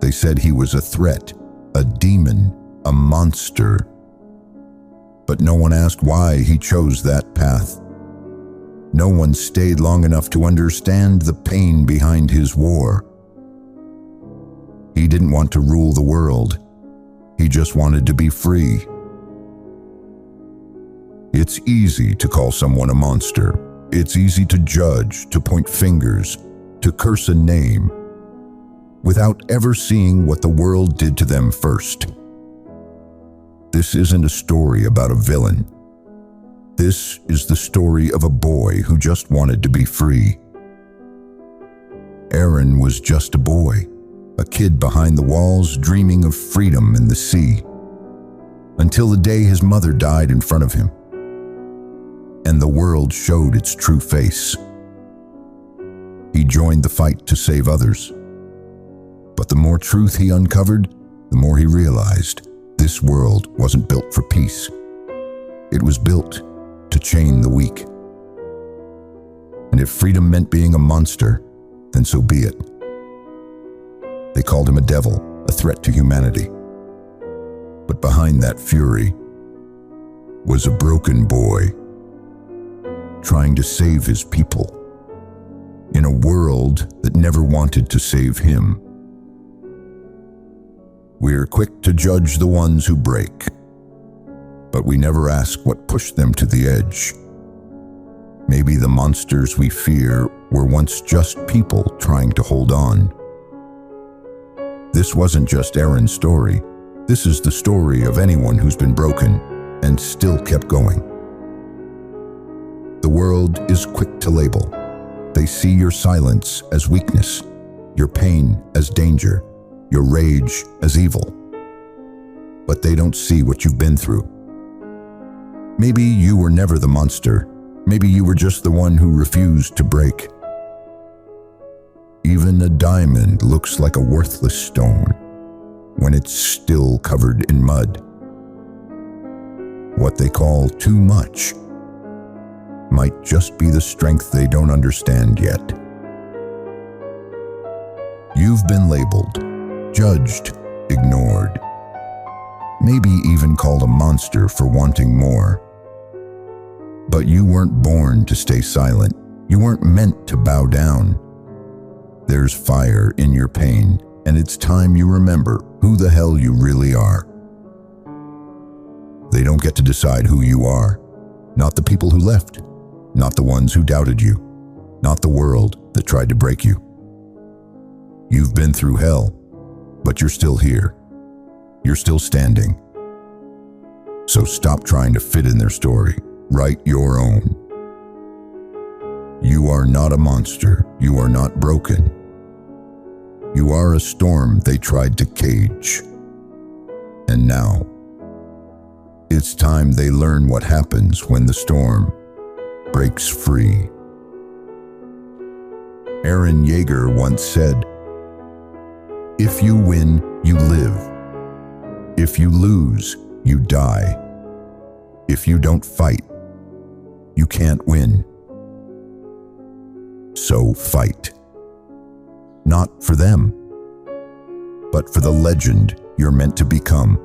They said he was a threat, a demon, a monster. But no one asked why he chose that path. No one stayed long enough to understand the pain behind his war. He didn't want to rule the world. He just wanted to be free. It's easy to call someone a monster. It's easy to judge, to point fingers, to curse a name, without ever seeing what the world did to them first. This isn't a story about a villain. This is the story of a boy who just wanted to be free. Eren was just a boy, a kid behind the walls dreaming of freedom in the sea, until the day his mother died in front of him, and the world showed its true face. He joined the fight to save others, but the more truth he uncovered, the more he realized this world wasn't built for peace. It was built to chain the weak. And if freedom meant being a monster, then so be it. They called him a devil, a threat to humanity. But behind that fury was a broken boy trying to save his people in a world that never wanted to save him. We're quick to judge the ones who break, but we never ask what pushed them to the edge. Maybe the monsters we fear were once just people trying to hold on. This wasn't just Eren's story. This is the story of anyone who's been broken and still kept going. The world is quick to label. They see your silence as weakness, your pain as danger, your rage as evil. But they don't see what you've been through. Maybe you were never the monster. Maybe you were just the one who refused to break. Even a diamond looks like a worthless stone when it's still covered in mud. What they call too much might just be the strength they don't understand yet. You've been labeled, judged, ignored, maybe even called a monster for wanting more. But you weren't born to stay silent. You weren't meant to bow down. There's fire in your pain, and it's time you remember who the hell you really are. They don't get to decide who you are. Not the people who left. Not the ones who doubted you. Not the world that tried to break you. You've been through hell, but you're still here. You're still standing. So stop trying to fit in their story. Write your own. You are not a monster. You are not broken. You are a storm they tried to cage. And now, it's time they learn what happens when the storm breaks free. Eren Yeager once said, "If you win, you live. If you lose, you die. If you don't fight, you can't win. So fight. Not for them, but for the legend you're meant to become."